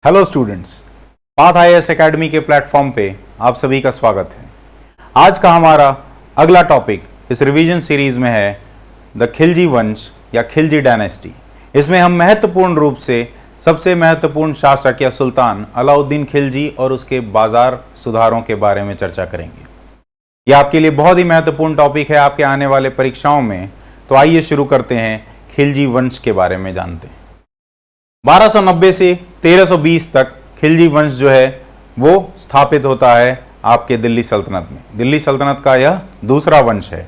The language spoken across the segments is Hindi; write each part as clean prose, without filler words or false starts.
Hello students, path IAS academy के प्लेटफॉर्म पे आप सभी का स्वागत है। आज का हमारा अगला टॉपिक इस रिवीजन सीरीज में है द खिलजी वंश या खिलजी डायनेस्टी। इसमें हम महत्वपूर्ण रूप से सबसे महत्वपूर्ण शासक या सुल्तान अलाउद्दीन खिलजी और उसके बाजार सुधारों के बारे में चर्चा करेंगे। यह आपके लिए बहुत ही महत्वपूर्ण टॉपिक है आपके आने वाले परीक्षाओं में। तो आइए शुरू करते हैं, खिलजी वंश के बारे में जानते हैं। 1290 से 1320 तक खिलजी वंश जो है वो स्थापित होता है आपके दिल्ली सल्तनत में। दिल्ली सल्तनत का यह दूसरा वंश है।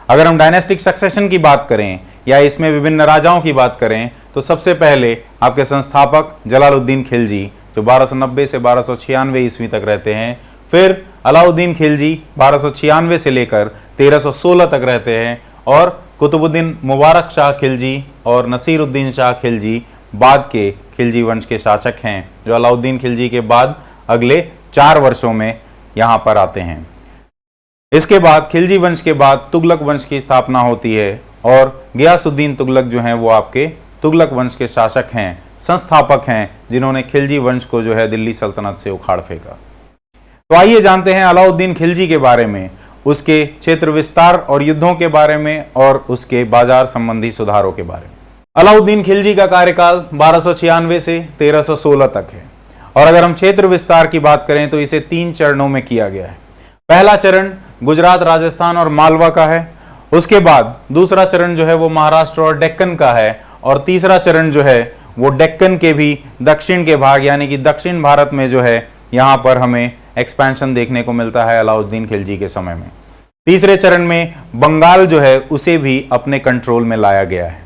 अगर हम डायनेस्टिक सक्सेशन की बात करें या इसमें विभिन्न राजाओं की बात करें तो सबसे पहले आपके संस्थापक जलालुद्दीन खिलजी जो 1290 से 1296 ईस्वी तक रहते हैं। फिर अलाउद्दीन खिलजी 1296 से लेकर 1316 तक रहते हैं और कुतुबुद्दीन मुबारक शाह खिलजी और नसीरुद्दीन शाह खिलजी बाद के खिलजी वंश के शासक हैं जो अलाउद्दीन खिलजी के बाद अगले 4 वर्षों में यहाँ पर आते हैं। इसके बाद खिलजी वंश के बाद तुगलक वंश की स्थापना होती है और गियासुद्दीन तुगलक जो हैं वो आपके तुगलक वंश के शासक हैं, संस्थापक हैं, जिन्होंने खिलजी वंश को जो है दिल्ली सल्तनत से उखाड़ फेंका। तो आइए जानते हैं अलाउद्दीन खिलजी के बारे में, उसके क्षेत्र विस्तार और युद्धों के बारे में और उसके बाजार संबंधी सुधारों के बारे में। अलाउद्दीन खिलजी का कार्यकाल 1296 से 1316 तक है और अगर हम क्षेत्र विस्तार की बात करें तो इसे 3 चरणों में किया गया है। पहला चरण गुजरात, राजस्थान और मालवा का है। उसके बाद दूसरा चरण जो है वो महाराष्ट्र और डेक्कन का है और तीसरा चरण जो है वो डेक्कन के भी दक्षिण के भाग यानी कि दक्षिण भारत में जो है यहाँ पर हमें एक्सपेंशन देखने को मिलता है अलाउद्दीन खिलजी के समय में। तीसरे चरण में बंगाल जो है उसे भी अपने कंट्रोल में लाया गया है।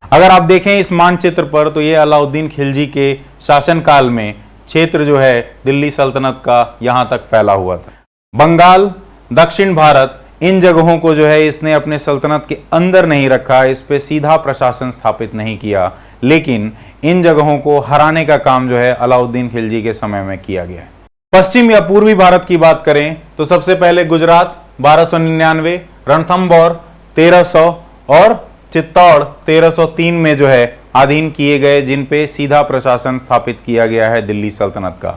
अगर आप देखें इस मानचित्र पर तो ये अलाउद्दीन खिलजी के शासनकाल में क्षेत्र जो है दिल्ली सल्तनत का यहाँ तक फैला हुआ था। बंगाल, दक्षिण भारत, इन जगहों को जो है इसने अपने सल्तनत के अंदर नहीं रखा, इस पे सीधा प्रशासन स्थापित नहीं किया, लेकिन इन जगहों को हराने का काम जो है अलाउद्दीन खिलजी के समय में किया गया है। पश्चिम या पूर्वी भारत की बात करें तो सबसे पहले गुजरात 1299, रणथंबोर 1300 और चित्तौड़ 1303 में जो है अधीन किए गए, जिन पे सीधा प्रशासन स्थापित किया गया है दिल्ली सल्तनत का।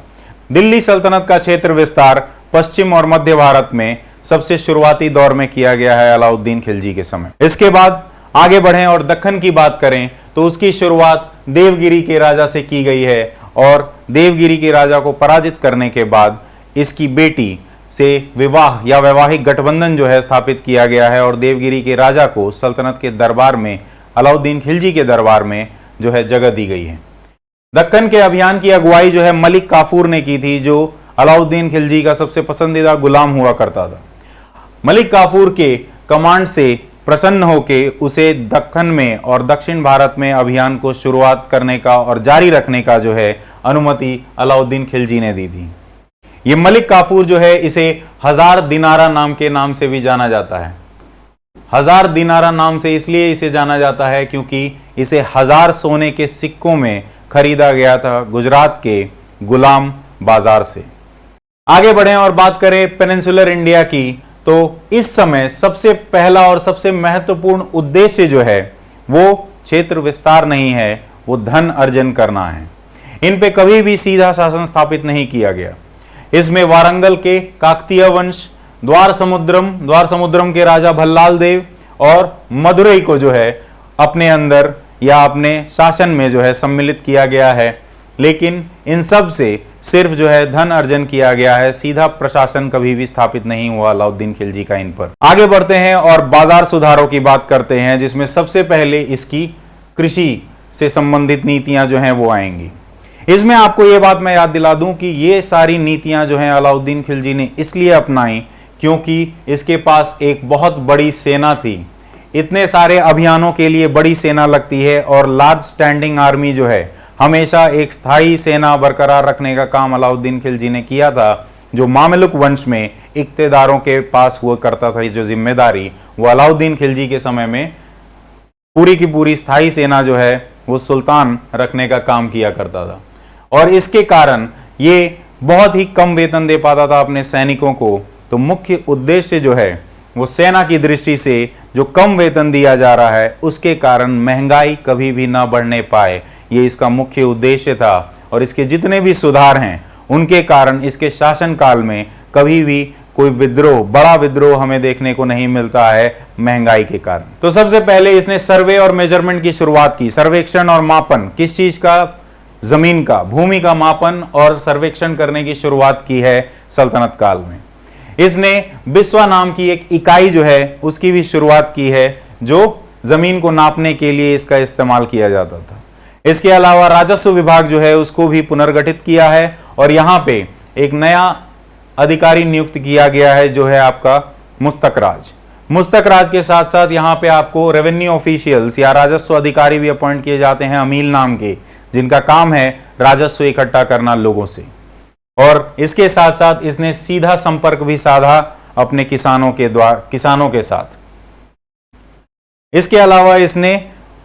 दिल्ली सल्तनत का क्षेत्र विस्तार पश्चिम और मध्य भारत में सबसे शुरुआती दौर में किया गया है अलाउद्दीन खिलजी के समय। इसके बाद आगे बढ़ें और दक्कन की बात करें तो उसकी शुरुआत देवगिरी के राजा से की गई है और देवगिरी के राजा को पराजित करने के बाद इसकी बेटी से विवाह या वैवाहिक गठबंधन जो है स्थापित किया गया है और देवगिरी के राजा को सल्तनत के दरबार में, अलाउद्दीन खिलजी के दरबार में जो है जगह दी गई है। दक्कन के अभियान की अगुवाई जो है मलिक काफूर ने की थी, जो अलाउद्दीन खिलजी का सबसे पसंदीदा गुलाम हुआ करता था। मलिक काफूर के कमांड से प्रसन्न होकर उसे दक्कन में और दक्षिण भारत में अभियान को शुरुआत करने का और जारी रखने का जो है अनुमति अलाउद्दीन खिलजी ने दी थी। ये मलिक काफूर जो है इसे 1000 दिनारा नाम के नाम से भी जाना जाता है। 1000 दिनारा नाम से इसलिए इसे जाना जाता है क्योंकि इसे 1000 सोने के सिक्कों में खरीदा गया था गुजरात के गुलाम बाजार से। आगे बढ़ें और बात करें पेनिनसुलर इंडिया की तो इस समय सबसे पहला और सबसे महत्वपूर्ण उद्देश्य जो है वो क्षेत्र विस्तार नहीं है, वो धन अर्जन करना है। इन पे कभी भी सीधा शासन स्थापित नहीं किया गया। इसमें वारंगल के काकतीय वंश, द्वार समुद्रम के राजा भल्लाल देव और मदुरई को जो है अपने अंदर या अपने शासन में जो है सम्मिलित किया गया है, लेकिन इन सब से सिर्फ जो है धन अर्जन किया गया है, सीधा प्रशासन कभी भी स्थापित नहीं हुआ अलाउद्दीन खिलजी का इन पर। आगे बढ़ते हैं और बाजार सुधारों की बात करते हैं, जिसमें सबसे पहले इसकी कृषि से संबंधित नीतियां जो हैं वो आएंगी। इसमें आपको ये बात मैं याद दिला दूं कि ये सारी नीतियां जो हैं अलाउद्दीन खिलजी ने इसलिए अपनाई क्योंकि इसके पास एक बहुत बड़ी सेना थी। इतने सारे अभियानों के लिए बड़ी सेना लगती है और लार्ज स्टैंडिंग आर्मी जो है, हमेशा एक स्थायी सेना बरकरार रखने का काम अलाउद्दीन खिलजी ने किया था, जो मामलुक वंश में इक्तेदारों के पास हुआ करता था। जो जिम्मेदारी वो अलाउद्दीन खिलजी के समय में पूरी की पूरी स्थायी सेना जो है वो सुल्तान रखने का काम किया करता था और इसके कारण ये बहुत ही कम वेतन दे पाता था अपने सैनिकों को। तो मुख्य उद्देश्य जो है वो सेना की दृष्टि से जो कम वेतन दिया जा रहा है उसके कारण महंगाई कभी भी ना बढ़ने पाए, ये इसका मुख्य उद्देश्य था और इसके जितने भी सुधार हैं उनके कारण इसके शासनकाल में कभी भी कोई विद्रोह, बड़ा विद्रोह हमें देखने को नहीं मिलता है महंगाई के कारण। तो सबसे पहले इसने सर्वे और मेजरमेंट की शुरुआत की। सर्वेक्षण और मापन, किस चीज का? जमीन का, भूमि का मापन और सर्वेक्षण करने की शुरुआत की है सल्तनत काल में। इसने बिस्वा नाम की एक इकाई जो है उसकी भी शुरुआत की है, जो जमीन को नापने के लिए इसका इस्तेमाल किया जाता था। इसके अलावा राजस्व विभाग जो है उसको भी पुनर्गठित किया है और यहां पे एक नया अधिकारी नियुक्त किया गया है जो है आपका मुस्तक राज। मुस्तक राज के साथ साथ यहां पे आपको रेवेन्यू ऑफिशियल्स या राजस्व अधिकारी भी अपॉइंट किए जाते हैं अमील नाम के, जिनका काम है राजस्व इकट्ठा करना लोगों से। और इसके साथ साथ इसने सीधा संपर्क भी साधा अपने किसानों के साथ। इसके अलावा इसने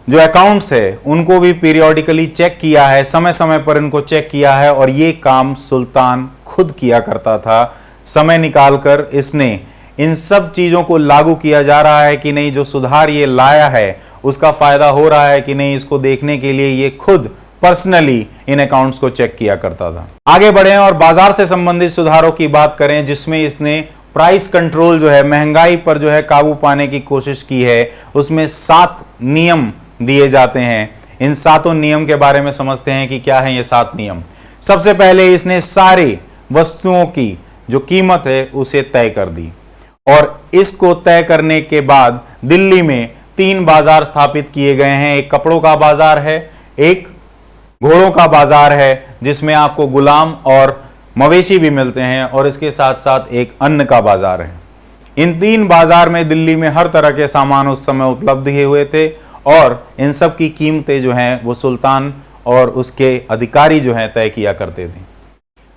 जो अकाउंट्स है उनको भी पीरियोडिकली चेक किया है, समय समय पर इनको चेक किया है और ये काम सुल्तान खुद किया करता था। समय निकालकर इसने इन सब चीजों को लागू किया जा रहा है कि नहीं, जो सुधार ये लाया है उसका फायदा हो रहा है कि नहीं, इसको देखने के लिए ये खुद पर्सनली इन अकाउंट्स को चेक किया करता था। आगे बढ़े और बाजार से संबंधित सुधारों की बात करें, जिसमें इसने प्राइस कंट्रोल जो है, महंगाई पर जो है काबू पाने की कोशिश की है। उसमें 7 नियम दिए जाते हैं। इन 7 नियम के बारे में समझते हैं कि क्या है ये 7 नियम। सबसे पहले इसने सारी वस्तुओं की जो कीमत है उसे तय कर दी और इसको तय करने के बाद दिल्ली में 3 बाजार स्थापित किए गए हैं। एक कपड़ों का बाजार है, एक घोड़ों का बाजार है जिसमें आपको गुलाम और मवेशी भी मिलते हैं, और इसके साथ साथ एक अन्न का बाजार है। इन 3 बाजार में दिल्ली में हर तरह के सामान उस समय उपलब्ध हुए थे और इन सब की कीमतें जो हैं वो सुल्तान और उसके अधिकारी जो हैं तय किया करते थे।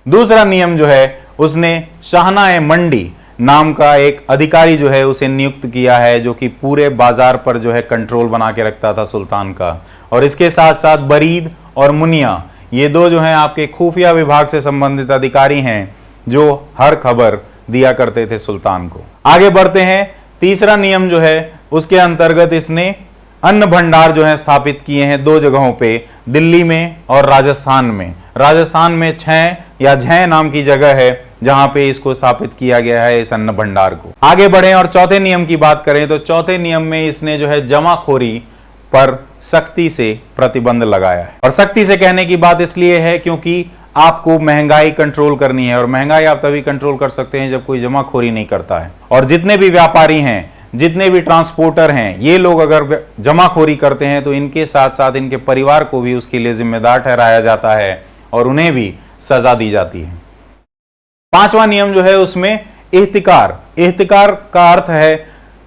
दूसरा नियम जो है, उसने शाहनाए मंडी नाम का एक अधिकारी जो है उसे नियुक्त किया है, जो कि पूरे बाजार पर जो है कंट्रोल बना के रखता था सुल्तान का। और इसके साथ साथ बरीद और मुनिया, ये 2 जो हैं आपके खुफिया विभाग से संबंधित अधिकारी हैं जो हर खबर दिया करते थे सुल्तान को। आगे बढ़ते हैं। तीसरा नियम जो है उसके अंतर्गत इसने अन्न भंडार जो है स्थापित किए हैं 2 जगहों पे, दिल्ली में और राजस्थान में। राजस्थान में छह या झै नाम की जगह है जहां पे इसको स्थापित किया गया है इस अन्न भंडार को। आगे बढ़े और चौथे नियम की बात करें तो चौथे नियम में इसने जो है जमाखोरी पर सख्ती से प्रतिबंध लगाया है। और सख्ती से कहने की बात इसलिए है क्योंकि आपको महंगाई कंट्रोल करनी है और महंगाई आप तभी कंट्रोल कर सकते हैं जब कोई जमाखोरी नहीं करता है। और जितने भी व्यापारी हैं, जितने भी ट्रांसपोर्टर हैं, ये लोग अगर जमाखोरी करते हैं तो इनके साथ साथ इनके परिवार को भी उसके लिए जिम्मेदार ठहराया जाता है और उन्हें भी सजा दी जाती है। 5वां नियम जो है उसमें इहतिकार। इहतिकार का अर्थ है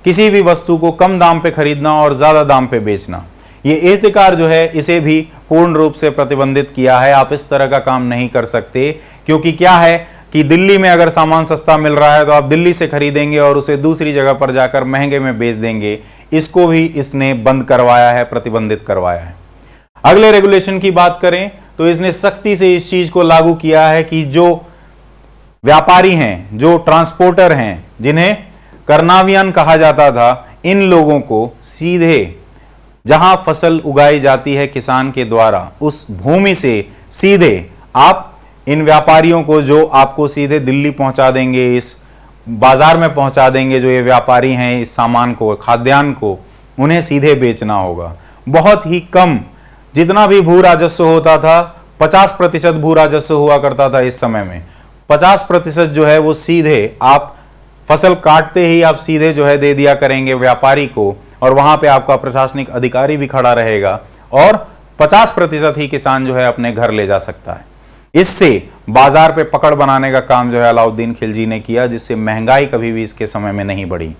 किसी भी वस्तु को कम दाम पे खरीदना और ज्यादा दाम पे बेचना। ये इहतिकार जो है इसे भी पूर्ण रूप से प्रतिबंधित किया है। आप इस तरह का काम नहीं कर सकते, क्योंकि क्या है कि दिल्ली में अगर सामान सस्ता मिल रहा है तो आप दिल्ली से खरीदेंगे और उसे दूसरी जगह पर जाकर महंगे में बेच देंगे। इसको भी इसने बंद करवाया है, प्रतिबंधित करवाया है। अगले रेगुलेशन की बात करें तो इसने सख्ती से इस चीज को लागू किया है कि जो व्यापारी हैं, जो ट्रांसपोर्टर हैं, जिन्हें करनावियन कहा जाता था, इन लोगों को सीधे जहां फसल उगाई जाती है किसान के द्वारा, उस भूमि से सीधे आप इन व्यापारियों को, जो आपको सीधे दिल्ली पहुंचा देंगे, इस बाजार में पहुंचा देंगे, जो ये व्यापारी हैं, इस सामान को, खाद्यान्न को, उन्हें सीधे बेचना होगा। बहुत ही कम, जितना भी भू राजस्व होता था 50% भू राजस्व हुआ करता था इस समय में। 50% जो है वो सीधे आप फसल काटते ही आप सीधे जो है दे दिया करेंगे व्यापारी को, और वहां पे आपका प्रशासनिक अधिकारी भी खड़ा रहेगा और 50% ही किसान जो है अपने घर ले जा सकता है। इससे बाजार पे पकड़ बनाने का काम जो है अलाउद्दीन खिलजी ने किया, जिससे महंगाई कभी भी इसके समय में नहीं बढ़ी।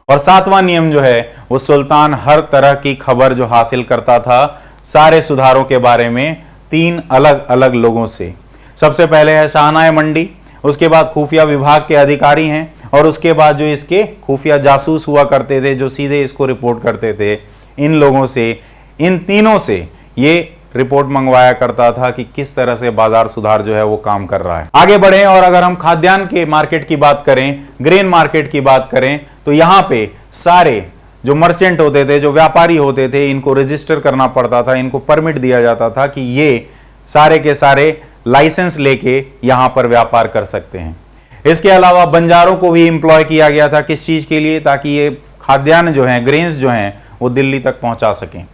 और 7वां नियम जो है वो सुल्तान हर तरह की खबर जो हासिल करता था सारे सुधारों के बारे में 3 अलग अलग लोगों से। सबसे पहले है शाहनाए मंडी, उसके बाद खुफिया विभाग के अधिकारी हैं, और उसके बाद जो इसके खुफिया जासूस हुआ करते थे जो सीधे इसको रिपोर्ट करते थे, इन लोगों से, इन तीनों से ये रिपोर्ट मंगवाया करता था कि किस तरह से बाजार सुधार जो है वो काम कर रहा है। आगे बढ़े और अगर हम खाद्यान्न के मार्केट की बात करें, ग्रेन मार्केट की बात करें, तो यहां पे सारे जो मर्चेंट होते थे, जो व्यापारी होते थे, इनको रजिस्टर करना पड़ता था, इनको परमिट दिया जाता था कि ये सारे के सारे लाइसेंस लेके यहां पर व्यापार कर सकते हैं। इसके अलावा बंजारों को भी एम्प्लॉय किया गया था, किस चीज के लिए? ताकि ये खाद्यान्न जो है, ग्रेन्स जो हैं, वो दिल्ली तक पहुंचा सकें।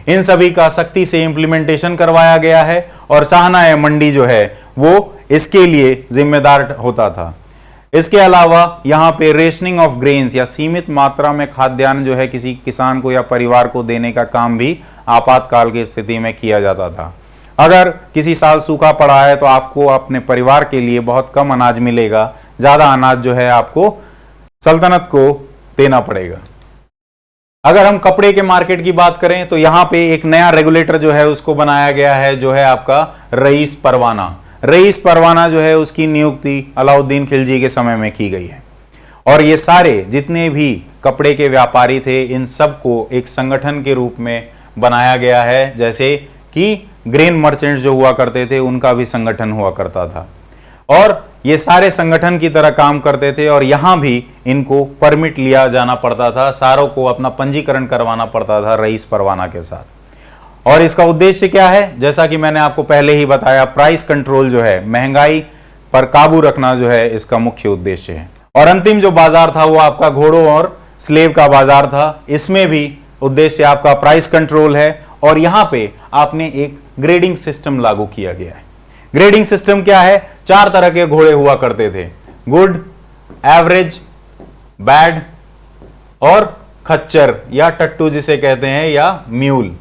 इन सभी का सख्ती से इंप्लीमेंटेशन करवाया गया है और शाहनाए मंडी जो है वो इसके लिए जिम्मेदार होता था। इसके अलावा यहाँ पे रेशनिंग ऑफ ग्रेन्स या सीमित मात्रा में खाद्यान्न जो है किसी किसान को या परिवार को देने का काम भी आपातकाल की स्थिति में किया जाता था। अगर किसी साल सूखा पड़ा है तो आपको अपने परिवार के लिए बहुत कम अनाज मिलेगा, ज्यादा अनाज जो है आपको सल्तनत को देना पड़ेगा। अगर हम कपड़े के मार्केट की बात करें तो यहां पे एक नया रेगुलेटर जो है उसको बनाया गया है, जो है आपका रईस परवाना। रईस परवाना जो है उसकी नियुक्ति अलाउद्दीन खिलजी के समय में की गई है और ये सारे जितने भी कपड़े के व्यापारी थे इन सबको एक संगठन के रूप में बनाया गया है। जैसे कि ग्रेन मर्चेंट्स जो हुआ करते थे उनका भी संगठन हुआ करता था और ये सारे संगठन की तरह काम करते थे और यहां भी इनको परमिट लिया जाना पड़ता था, सारों को अपना पंजीकरण करवाना पड़ता था रईस परवाना के साथ। और इसका उद्देश्य क्या है? जैसा कि मैंने आपको पहले ही बताया, प्राइस कंट्रोल जो है, महंगाई पर काबू रखना जो है इसका मुख्य उद्देश्य है। और अंतिम जो बाजार था वो आपका घोड़ों और स्लेव का बाजार था। इसमें भी उद्देश्य आपका प्राइस कंट्रोल है और यहां पे आपने एक ग्रेडिंग सिस्टम लागू किया गया है। ग्रेडिंग सिस्टम क्या है? 4 तरह के घोड़े हुआ करते थे, गुड, एवरेज, बैड और खच्चर या टट्टू जिसे कहते हैं, या म्यूल।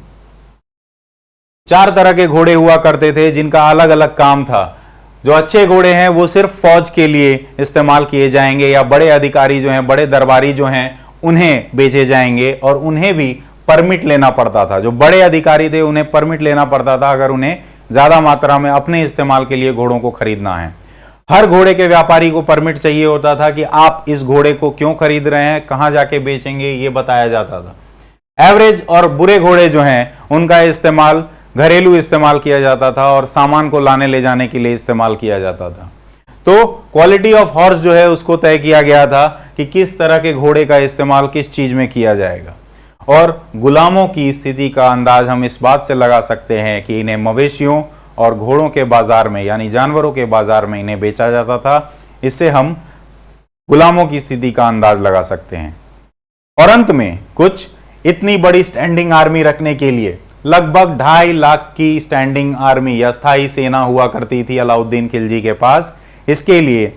4 तरह के घोड़े हुआ करते थे जिनका अलग अलग काम था। जो अच्छे घोड़े हैं वो सिर्फ फौज के लिए इस्तेमाल किए जाएंगे या बड़े अधिकारी जो हैं, बड़े दरबारी जो हैं, उन्हें बेचे जाएंगे और उन्हें भी परमिट लेना पड़ता था। जो बड़े अधिकारी थे उन्हें परमिट लेना पड़ता था अगर उन्हें ज्यादा मात्रा में अपने इस्तेमाल के लिए घोड़ों को खरीदना है। हर घोड़े के व्यापारी को परमिट चाहिए होता था कि आप इस घोड़े को क्यों खरीद रहे हैं, कहां जाके बेचेंगे, ये बताया जाता था। एवरेज और बुरे घोड़े जो हैं उनका इस्तेमाल घरेलू इस्तेमाल किया जाता था और सामान को लाने ले जाने के लिए इस्तेमाल किया जाता था। तो क्वालिटी ऑफ हॉर्स जो है उसको तय किया गया था कि किस तरह के घोड़े का इस्तेमाल किस चीज में किया जाएगा। और गुलामों की स्थिति का अंदाज हम इस बात से लगा सकते हैं कि इन्हें मवेशियों और घोड़ों के बाजार में यानी जानवरों के बाजार में इन्हें बेचा जाता था। इससे हम गुलामों की स्थिति का अंदाज लगा सकते हैं। और अंत में कुछ इतनी बड़ी स्टैंडिंग आर्मी रखने के लिए लगभग 2.5 लाख की स्टैंडिंग आर्मी या स्थायी सेना हुआ करती थी अलाउद्दीन खिलजी के पास। इसके लिए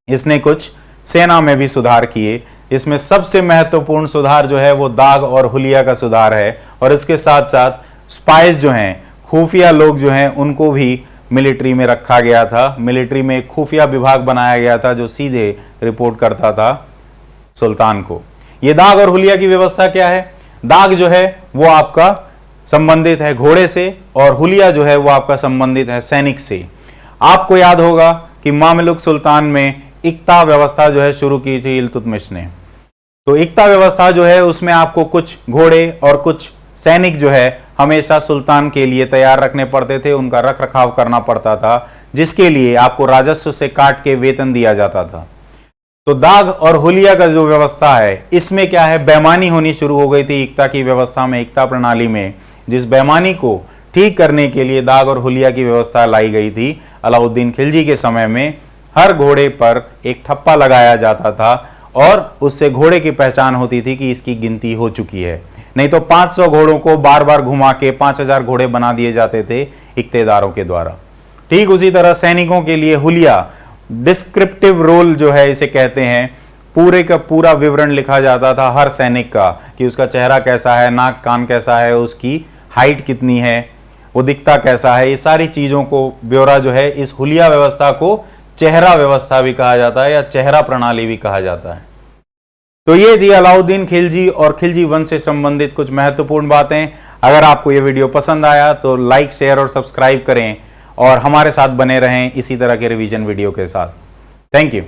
इसने कुछ सेना में भी सुधार किए। इसमें सबसे महत्वपूर्ण सुधार जो है वो दाग और हुलिया का सुधार है और इसके साथ साथ स्पाइस जो हैं, खुफिया लोग जो हैं, उनको भी मिलिट्री में रखा गया था। मिलिट्री में एक खुफिया विभाग बनाया गया था जो सीधे रिपोर्ट करता था सुल्तान को। ये दाग और हुलिया की व्यवस्था क्या है? दाग जो है वो आपका संबंधित है घोड़े से और हुलिया जो है वो आपका संबंधित है सैनिक से। आपको याद होगा कि मामलुक सुल्तान में इक्ता व्यवस्था जो है शुरू की थी इल्तुतमिश ने। तो इक्ता व्यवस्था जो है उसमें आपको कुछ घोड़े और कुछ सैनिक जो है हमेशा सुल्तान के लिए तैयार रखने पड़ते थे, उनका रख रखाव करना पड़ता था, जिसके लिए आपको राजस्व से काट के वेतन दिया जाता था। तो दाग और हुलिया का जो व्यवस्था है इसमें क्या है, बेईमानी होनी शुरू हो गई थी इक्ता की व्यवस्था में, इक्ता प्रणाली में। जिस बेईमानी को ठीक करने के लिए दाग और हुलिया की व्यवस्था लाई गई थी अलाउद्दीन खिलजी के समय में, हर घोड़े पर एक ठप्पा लगाया जाता था और उससे घोड़े की पहचान होती थी कि इसकी गिनती हो चुकी है। नहीं तो 500 घोड़ों को बार बार घुमा के 5000 घोड़े बना दिए जाते थे इक्तेदारों के द्वारा। ठीक उसी तरह सैनिकों के लिए हुलिया डिस्क्रिप्टिव रोल जो है इसे कहते हैं, पूरे का पूरा विवरण लिखा जाता था हर सैनिक का कि उसका चेहरा कैसा है, नाक कान कैसा है, उसकी हाइट कितनी है, वो दिखता कैसा है। ये सारी चीजों को ब्यौरा जो है, इस हुलिया व्यवस्था को चेहरा व्यवस्था भी कहा जाता है या चेहरा प्रणाली भी कहा जाता है। तो ये थी अलाउद्दीन खिलजी और खिलजी वंश से संबंधित कुछ महत्वपूर्ण बातें। अगर आपको ये वीडियो पसंद आया तो लाइक, शेयर और सब्सक्राइब करें और हमारे साथ बने रहें इसी तरह के रिवीजन वीडियो के साथ। Thank you.